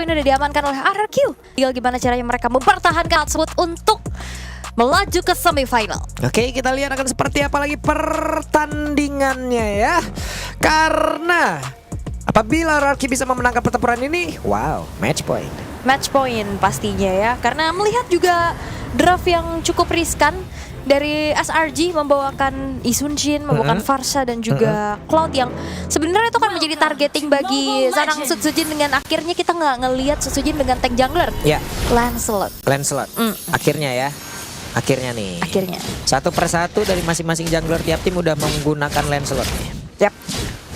Ini udah diamankan oleh RRQ. Tinggal gimana caranya mereka mempertahankan tersebut untuk melaju ke semifinal. Oke, kita lihat akan seperti apa lagi pertandingannya ya. Karena apabila RRQ bisa memenangkan pertempuran ini, wow, match point. Match point pastinya ya. Karena melihat juga draft yang cukup riskan dari SRG membawakan Isunshin, membawakan Farsha dan juga Cloud yang sebenarnya itu kan menjadi targeting bagi Sanang Sutsujin dengan akhirnya kita nggak ngelihat Sutsujin dengan tank jungler. Ya, Lancelot. Akhirnya ya. Akhirnya nih. Akhirnya. Satu persatu dari masing-masing jungler tiap tim udah menggunakan Lancelot nih. Yap.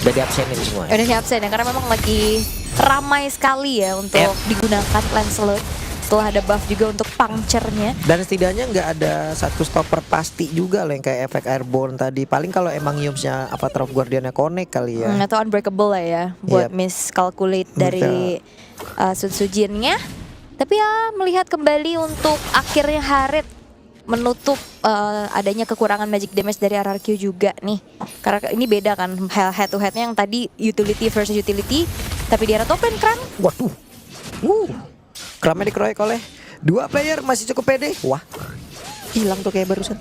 Udah di-absenin semua. Udah di-absen ya karena memang lagi ramai sekali ya untuk digunakan Lancelot. Setelah ada buff juga untuk puncture-nya. Dan setidaknya nggak ada satu stopper pasti juga loh yang kayak efek airborne tadi. Paling kalau emang Yumsnya Avatar of Guardian-nya connect kali ya. Atau unbreakable lah ya buat miscalculate dari Sutsujin-nya. Tapi ya melihat kembali untuk akhirnya Harit menutup adanya kekurangan magic damage dari RRQ juga nih. Karena ini beda kan head to headnya yang tadi utility versus utility. Tapi di era top lane Kram. Waduh. Kramnya dikeroyok oleh dua player, masih cukup pede. Wah, hilang tuh kayak barusan.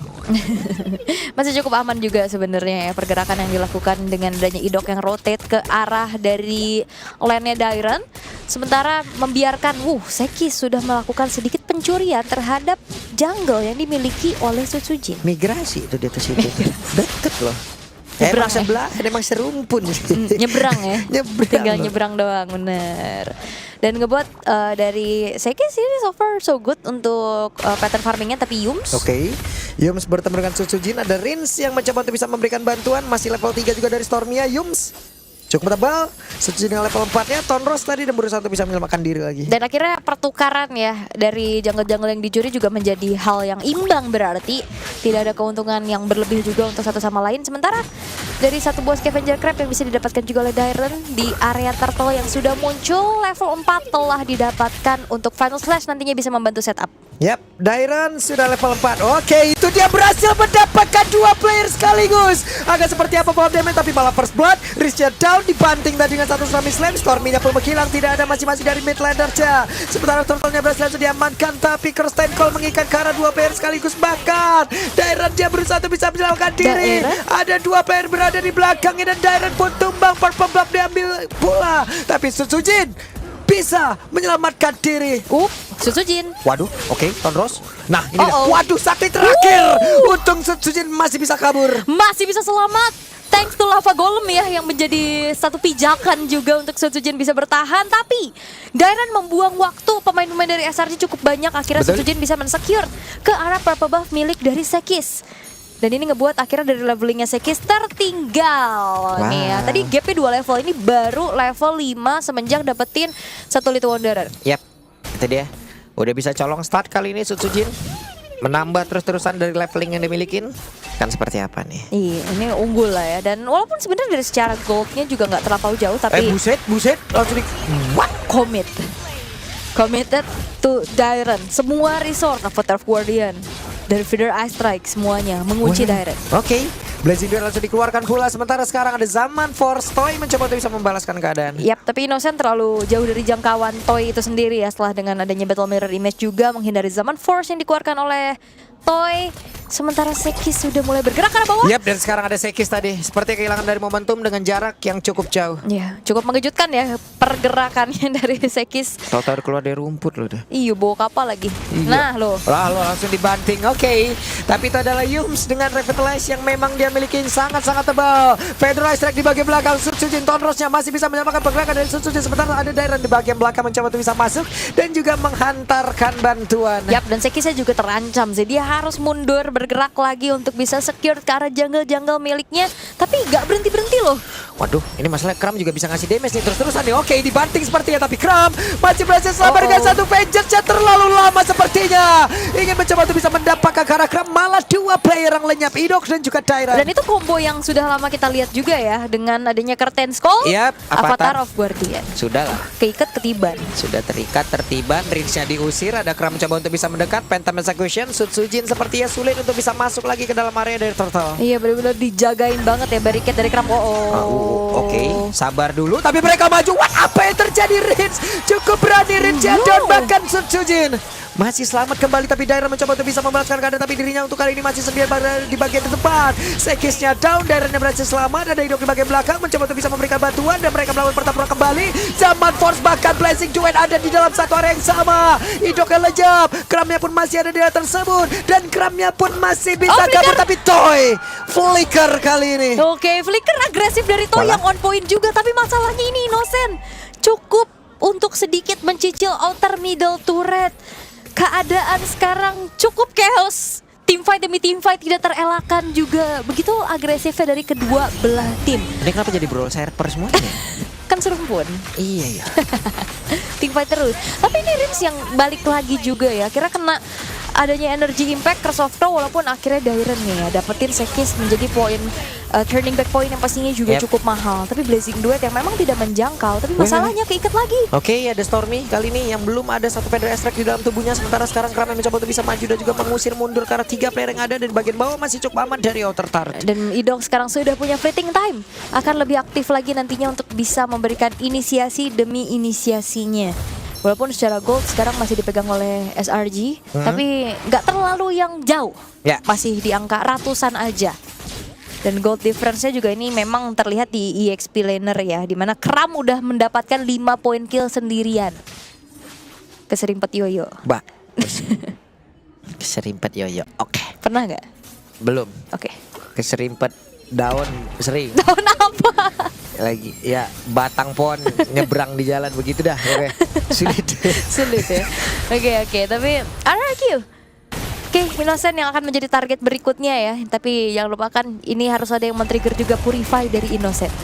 Masih cukup aman juga sebenarnya ya pergerakan yang dilakukan dengan adanya Idok yang rotate ke arah dari lane-nya Dairon. Sementara membiarkan Sekis sudah melakukan sedikit pencurian terhadap jungle yang dimiliki oleh Sutsujin. Migrasi itu dia ke situ. Deket loh. Nyebrang emang sebelah, emang serumpun. Nyebrang ya. Tinggal loh. nyebrang doang, bener. Dan ngebuat dari Sekis ini so far so good untuk pattern farmingnya. Tapi Yums Yums bertemu dengan Sutsujin. Ada Rins yang mencoba untuk bisa memberikan bantuan. Masih level 3 juga dari Stormia. Yums cukup tebal. Sutsujin dengan level 4-nya. Tonros tadi dan berusaha untuk bisa menyelamatkan diri lagi. Dan akhirnya pertukaran ya dari jungle-jungle yang dicuri juga menjadi hal yang imbang, berarti tidak ada keuntungan yang berlebih juga untuk satu sama lain. Sementara dari satu buah scavenger crab yang bisa didapatkan juga oleh Dairon di area turtle yang sudah muncul level 4 telah didapatkan untuk Final Slash, nantinya bisa membantu setup. Yap, Dairon sudah level 4. Oke, itu dia berhasil mendapatkan dua player sekaligus. Agak seperti apa Bob Damage, tapi malah first blood. Richard down, dibanting tadi dengan satu tsunami slam. Stormy-nya pun menghilang, tidak ada masing-masing dari mid laner-nya. Sementara turtle-nya berhasil diamankan, tapi Kirsten Cole mengikat ke arah dua player sekaligus. Bahkan Dairon dia berusaha untuk bisa menyelamatkan diri. Ada dua player berada di belakangnya dan Dairon pun tumbang. Purple Blood diambil pula, tapi Sutsujin bisa menyelamatkan diri. Sutsujin. Waduh, Tonros. Nah, ini dia. Waduh, sakti terakhir. Untung Sutsujin masih bisa kabur. Masih bisa selamat. Thanks to Lava Golem ya yang menjadi satu pijakan juga untuk Sutsujin bisa bertahan. Tapi Dairon membuang waktu pemain-pemain dari SRG cukup banyak. Akhirnya Sutsujin bisa men-secure ke arah purple buff milik dari Sekis. Dan ini ngebuat akhirnya dari levelingnya Sekis tertinggal. Nih ya, tadi gapnya 2 level, ini baru level 5 semenjak dapetin satu Little Wanderer. Yap, itu dia. Udah bisa colong start kali ini Sutsujin. Menambah terus-terusan dari leveling yang dimilikin. Kan seperti apa nih? Iya, ini unggul lah ya. Dan walaupun sebenarnya dari secara goldnya juga nggak terlalu jauh, tapi buset, langsung committed to Dairon. Semua resort Avatar of Guardian dari Feeder Ice Strike semuanya mengunci Dairon. Blazing Duel langsung dikeluarkan pula. Sementara sekarang ada Zaman Force. Toy mencoba untuk bisa membalaskan keadaan. Yap, tapi Innocent terlalu jauh dari jangkauan Toy itu sendiri ya. Setelah dengan adanya Battle Mirror Image juga menghindari Zaman Force yang dikeluarkan oleh Toy. Sementara Sekis sudah mulai bergerak ke arah bawah. Yap, dan sekarang ada Sekis tadi. Seperti kehilangan dari momentum dengan jarak yang cukup jauh. Ya, cukup mengejutkan ya pergerakannya dari Sekis. Tahu-tahu keluar dari rumput loh dah. Iya, bawa kapal lagi. Nah, lo langsung dibanting. Tapi itu adalah Yums dengan Revitalize yang memang dia miliki sangat-sangat tebal. Federal Strike di bagian belakang. Sutsujin Tonrosnya masih bisa menyamakan pergerakan dari Sutsujin. Sementara ada Dairon di bagian belakang mencoba untuk bisa masuk dan juga menghantarkan bantuan. Yap, dan Sekisnya juga terancam sih. Dia harus mundur bergerak lagi untuk bisa secure ke arah jungle-jungle miliknya. Tapi gak berhenti-berhenti loh. Waduh, ini masalah Kram juga bisa ngasih damage nih terus-terusan nih. Dibanting sepertinya, tapi Kram masih berhasil selamat dengan satu Vengeance yang terlalu lama sepertinya. Ingin mencoba untuk bisa mendapatkan ke arah Kram, malah dua player yang lenyap, Idok dan juga Dairon. Dan itu combo yang sudah lama kita lihat juga ya dengan adanya Curtain Skull. Yap, Avatar of Guardian. Sudah lah. Keikat ketiban. Sudah terikat, tertiban, Rinsnya diusir, ada Kram mencoba untuk bisa mendekat, Phantom Execution, Sutsujin sepertinya sulit untuk bisa masuk lagi ke dalam area dari Turtle. Iya, benar-benar dijagain banget ya barricade dari Kram. Oke, sabar dulu. Tapi mereka maju. Wah, apa yang terjadi, Rins? Cukup berani Rins dan bahkan Sun Sujin masih selamat kembali, tapi Dairon mencoba untuk bisa membalaskan keadaan, tapi dirinya untuk kali ini masih sendirian berada di bagian depan. Sekisnya down, Daironnya berhasil selamat. Ada Idok di bagian belakang mencoba untuk bisa memberikan bantuan, dan mereka melakukan pertempuran kembali. Zaman Force bahkan Blazing Duet ada di dalam satu area yang sama. Idoknya lejap, Kramnya pun masih ada di area tersebut, dan Kramnya pun masih bisa kabur, tapi Toy flicker kali ini. Oke, flicker agresif dari Toy yang on point juga, tapi masalahnya ini Innocent cukup untuk sedikit mencicil outer middle turret. Keadaan sekarang cukup chaos. Team fight demi team fight tidak terelakkan juga. Begitu agresifnya dari kedua belah tim. Ini kenapa jadi brawl server semuanya? Kan serumpun. Iya ya. Team fight terus. Tapi ini Rins yang balik lagi juga ya. Kira kena adanya energy impact Curse of Crow, walaupun akhirnya Dairon nih ya dapetin Sekis menjadi poin turning back point yang pastinya juga cukup mahal. Tapi Blazing Duet yang memang tidak menjangkau, tapi masalahnya keikat lagi. Oke, ada Stormy kali ini yang belum ada satu Pedro Strike di dalam tubuhnya. Sementara sekarang Kram mencoba untuk bisa maju dan juga mengusir mundur karena 3 player yang ada, dan di bagian bawah masih cukup aman dari outer turret. Dan Idong sekarang sudah punya fleeting time, akan lebih aktif lagi nantinya untuk bisa memberikan inisiasi demi inisiasinya. Walaupun secara gold sekarang masih dipegang oleh SRG, tapi nggak terlalu yang jauh, masih di angka ratusan aja. Dan gold difference-nya juga ini memang terlihat di EXP laner ya, dimana Kram udah mendapatkan 5 poin kill sendirian. Keserimpet yoyo. Keserimpet yoyo. Oke. Pernah nggak? Belum. Oke. Keserimpet daun sering. Daun apa? Lagi ya, batang pohon nyebrang di jalan begitu dah. Oke. Sulit. Sulit ya. Oke, tapi RRQ. Oke, Innocent yang akan menjadi target berikutnya ya. Tapi jangan lupakan ini harus ada yang men-trigger juga Purify dari Innocent.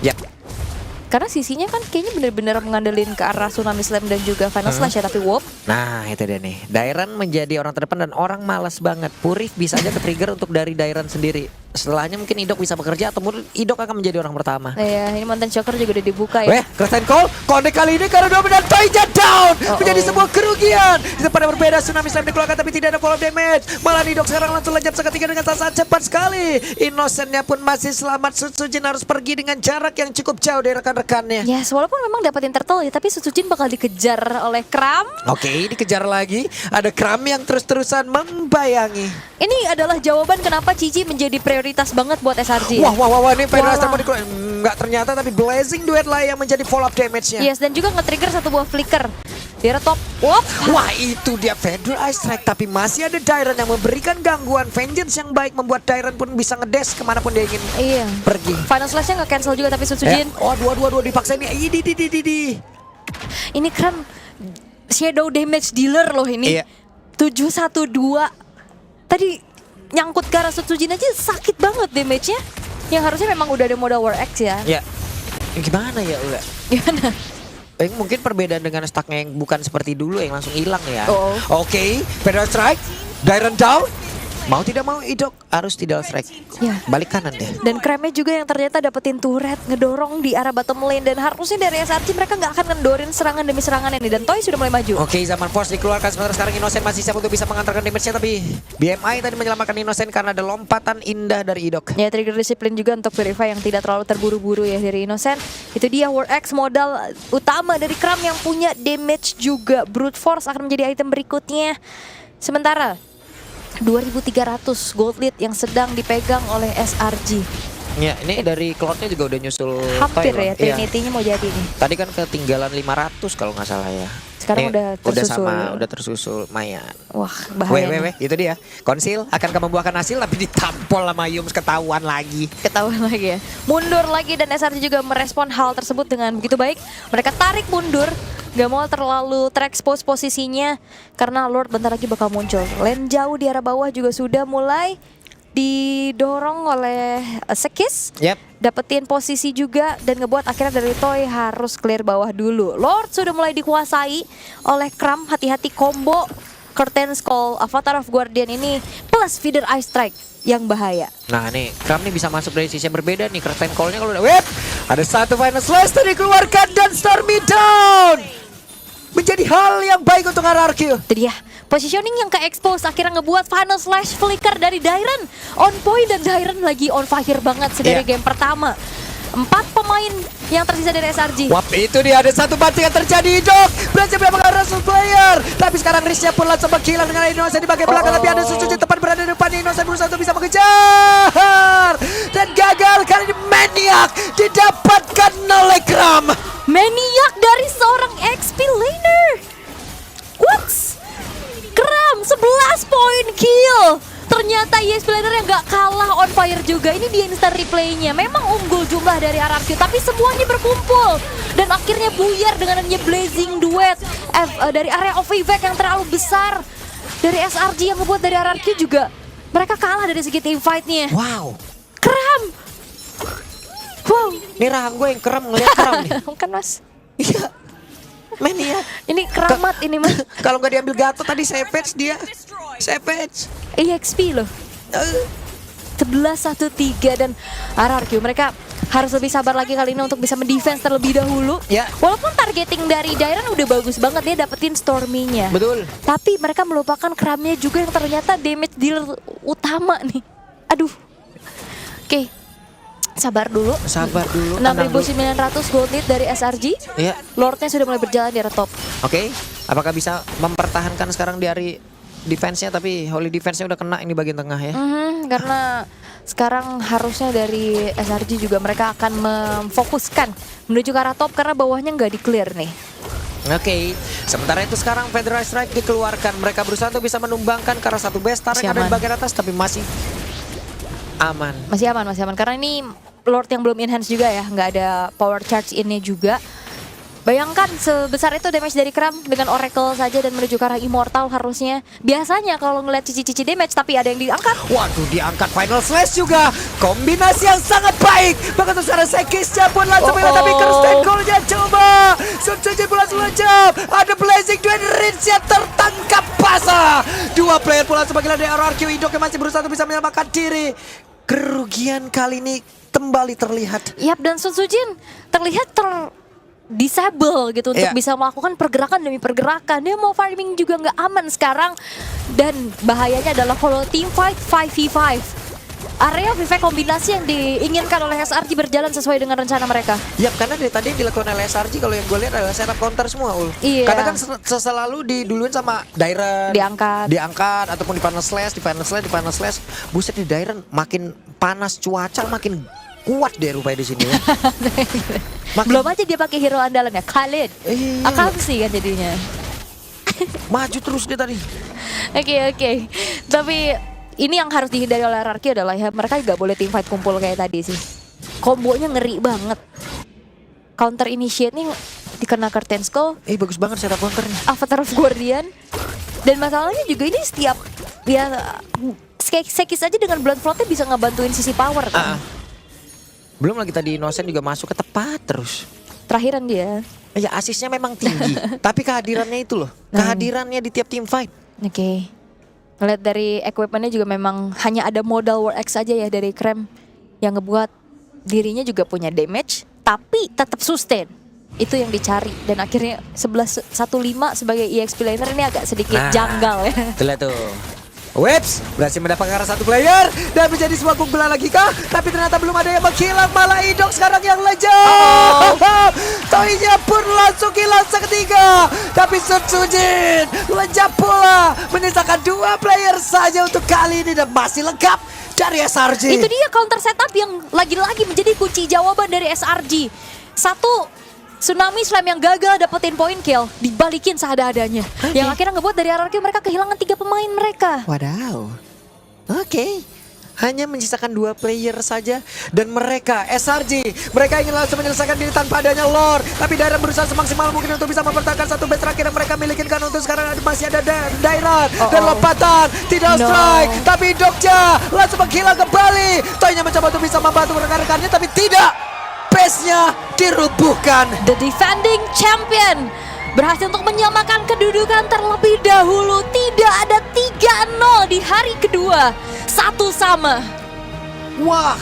Yap. Karena sisinya kan kayaknya bener-bener mengandelin ke arah Tsunami Slam dan juga Final Slash ya, tapi Wop. Nah, itu dia nih. Dairon menjadi orang terdepan dan orang malas banget. Purif bisa aja ke-trigger untuk dari Dairon sendiri. Setelahnya mungkin Idok bisa bekerja, atau mungkin Idok akan menjadi orang pertama. Iya, ini Mountain Choker juga udah dibuka ya. Crescent Call, connect kali ini karena 2 dan Toynya down. Menjadi sebuah kerugian. Di tempat yang berbeda, Tsunami Slam dikeluarkan tapi tidak ada follow damage. Malah Idok sekarang langsung lejap seketika dengan sangat cepat sekali. Innocentnya pun masih selamat. Sutsujin harus pergi dengan jarak yang cukup jauh dari rekan-rekannya. Yes, walaupun memang dapetin turtle ya, tapi Sutsujin bakal dikejar oleh Kram. Oke, dikejar lagi. Ada Kram yang terus-terusan membayangi. Ini adalah jawaban kenapa Cici menjadi prioritas banget buat SRG. Wah, ini Pedro Strike mau dikeluarin. Enggak, ternyata tapi Blazing Duet lah yang menjadi follow up damage-nya. Yes, dan juga nge-trigger satu buah flicker. Dia top. Wah, itu dia Pedro Strike, tapi masih ada Dairon yang memberikan gangguan vengeance yang baik, membuat Dairon pun bisa ngedash kemanapun dia ingin pergi. Final Slash-nya nge-cancel juga tapi Sutsujin. Dua dipaksa ini. Ini keren shadow damage dealer loh ini. 712. Tadi nyangkut ke arah Sutsujin aja sakit banget damage-nya. Yang harusnya memang udah ada modal War X ya. Ya. Gimana ya, Ula? Gimana? Mungkin perbedaan dengan stacknya yang bukan seperti dulu yang langsung hilang ya. Oke, Pedro Strike, Dairon down. Mau tidak mau Idok harus tidak strike. Balik kanan deh. Dan Kramnya juga yang ternyata dapetin turret, ngedorong di arah bottom lane. Dan harusnya dari SRG mereka nggak akan ngendorin serangan demi serangan ini. Dan Toy sudah mulai maju. Oke, Zaman Force dikeluarkan. Sementara sekarang Innocent masih siap untuk bisa mengantarkan damage-nya. Tapi BMI tadi menyelamatkan Innocent karena ada lompatan indah dari Idok. Ya, trigger disiplin juga untuk Verify yang tidak terlalu terburu-buru ya dari Innocent. Itu dia War X, modal utama dari Kram yang punya damage juga. Brute Force akan menjadi item berikutnya. Sementara 2.300 gold lead yang sedang dipegang oleh SRG. Ya, ini dari Cloud-nya juga udah nyusul hampir ya, Trinity-nya mau jadi nih. Tadi kan ketinggalan 500 kalau nggak salah ya. Sekarang udah tersusul. Udah tersusul, lumayan. Wah, bahaya. Itu dia. Konsil akankah membuahkan hasil, tapi ditampol sama Yums, ketahuan lagi. Ya. Mundur lagi, dan SRG juga merespon hal tersebut dengan begitu baik. Mereka tarik mundur, gak mau terlalu terekspos posisinya karena Lord bentar lagi bakal muncul. Lane jauh di arah bawah juga sudah mulai didorong oleh Sekis. Dapetin posisi juga dan ngebuat akhirnya dari Toy harus clear bawah dulu. Lord sudah mulai dikuasai oleh Kram. Hati-hati combo Curtain's Call, Avatar of Guardian ini plus Feeder Ice Strike yang bahaya. Nah nih, Kram nih bisa masuk dari sisi yang berbeda nih. Curtain Call-nya kalau udah ada satu Final Slash tadi dikeluarkan dan Stormy down. Menjadi hal yang baik untuk RRQ. Itu dia. Positioning yang ke-expose akhirnya ngebuat Final Slash flicker dari Dairon on point, dan Dairon lagi on fire banget sedari game pertama. 4 pemain yang tersisa dari SRG. Wap, itu dia ada satu banting yang terjadi, Dok. Berhasil mendapatkan Russell player. Tapi sekarang Riznya pun langsung menghilang dengan Innocent di bagian belakang. Tapi ada Suzuki tepat berada di depan. Innocent berusaha untuk bisa mengejar. Dan gagal kali ini Maniac didapatkan oleh Kram. Maniac dari seorang XP laner. What? Kram 11 poin kill. Ternyata EXP laner yang gak kalah on fire juga. Ini di instant replaynya. Memang unggul jumlah dari RRQ, tapi semuanya berkumpul. Dan akhirnya buyar dengan adanya blazing duet dari area of effect yang terlalu besar. Dari SRG yang ngebuat dari RRQ juga. Mereka kalah dari segi team fight-nya. Wow. Kram. Wow. Ini rahang gue yang kram ngeliat Kram nih. Kan mas. Iya. Maniac. Ini keramat ini mas. Kalau nggak diambil Gato tadi Savage dia. Savage. EXP loh. 11-1-3 dan RRQ mereka harus lebih sabar lagi kali ini untuk bisa mendefense terlebih dahulu. Ya. Walaupun targeting dari Dairan udah bagus banget, dia dapetin Stormy-nya. Betul. Tapi mereka melupakan Kramnya juga yang ternyata damage dealer utama nih. Aduh. Oke. Sabar dulu. Sabar dulu. 6.900 gold lead dari SRG. Iya. Lordnya sudah mulai berjalan di area top. Oke. Apakah bisa mempertahankan sekarang dari defense-nya, tapi Holy defense-nya udah kena ini bagian tengah ya. Karena sekarang harusnya dari SRG juga mereka akan memfokuskan menuju ke arah top karena bawahnya nggak di-clear nih. Oke. Sementara itu sekarang Federal Strike dikeluarkan. Mereka berusaha untuk bisa menumbangkan karena satu base Tarek ada di bagian atas, tapi masih aman. Masih aman karena ini Lord yang belum enhance juga ya, nggak ada power charge ini juga. Bayangkan sebesar itu damage dari Kram dengan Oracle saja dan menuju ke arah Immortal harusnya. Biasanya kalau ngeliat cici-cici damage tapi ada yang diangkat. Waduh, diangkat Final Slash juga. Kombinasi yang sangat baik. Bahkan tuh secara Sekisnya pun langsung bilang, tapi Kirsten Cole-nya coba. Substitute pula selejap. Ada Blazing Duel, Rinsya tertangkap basah. Dua player pula sebagai dari RRQ. Idok yang masih berusaha untuk bisa menyelamatkan diri. Kerugian kali ini kembali terlihat. Yap, dan Sun Sujin terlihat disable gitu untuk bisa melakukan pergerakan demi pergerakan. Dia mau farming juga nggak aman sekarang. Dan bahayanya adalah kalau team fight 5v5. Area VV kombinasi yang diinginkan oleh SRG berjalan sesuai dengan rencana mereka. Ya, karena dari tadi yang dilakukan oleh SRG kalau yang gue lihat adalah setup counter semua, Ul. Iya. Karena kan selalu diduluin sama Dairen. Diangkat ataupun di Final Slash, di Final Slash. Buset, di Dairen makin panas cuaca makin kuat deh rupanya di sini ya. Belum aja dia pakai hero andalan ya, Khalid. Akamsi kan jadinya. Maju terus dia tadi. Oke. Tapi ini yang harus dihindari oleh RRQ adalah ya mereka gak boleh team fight kumpul kayak tadi sih. Kombonya ngeri banget. Counter initiate nih dikena Curtain Skull. Bagus banget setup counternya. Avatar of Guardian. Dan masalahnya juga ini setiap ya Sekis aja dengan Blood Float-nya bisa ngebantuin sisi power kan. Belum lagi tadi Innocent juga masuk ke tepat terus. Terakhiran dia. Ya asisnya memang tinggi. Tapi kehadirannya itu loh. Kehadirannya di tiap team fight. Oke. Ngeliat dari equipment-nya juga memang hanya ada modal War X aja ya dari Krem. Yang ngebuat dirinya juga punya damage. Tapi tetap sustain. Itu yang dicari. Dan akhirnya 11-1-5 sebagai EXP laner ini agak sedikit janggal ya. Itulah tuh. Webs berhasil mendapatkan satu player dan menjadi sebuah kumpulan lagi kah? Tapi ternyata belum ada yang menghilang, malah Idok sekarang yang lejat. Toinya pun langsung hilang seketika. Tapi Sutsujin lejat pula, menyisakan 2 player saja untuk kali ini dan masih lengkap dari SRG. Itu dia counter setup yang lagi-lagi menjadi kunci jawaban dari SRG. Satu Tsunami Slam yang gagal dapetin point kill, dibalikin seadanya. Yang akhirnya ngebuat dari RRQ mereka kehilangan 3 pemain mereka. Wadaw. Oke. Hanya menyisakan 2 player saja. Dan mereka, SRG, mereka ingin langsung menyelesaikan diri tanpa adanya Lord. Tapi Dairen berusaha semaksimal mungkin untuk bisa mempertahankan satu base terakhir yang mereka milikin. Karena untuk sekarang masih ada Dairen. Dan lompatan, tidak strike. Tapi Dokja langsung menghilang kembali. Toinya mencoba untuk bisa membantu rekan-rekannya, tapi tidak. Base-nya dirubuhkan. The defending champion berhasil untuk menyamakan kedudukan terlebih dahulu. Tidak ada 3-0 di hari kedua. 1-1. Wah,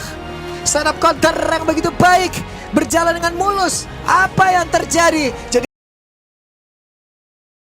setup counter yang begitu baik berjalan dengan mulus. Apa yang terjadi? Jadi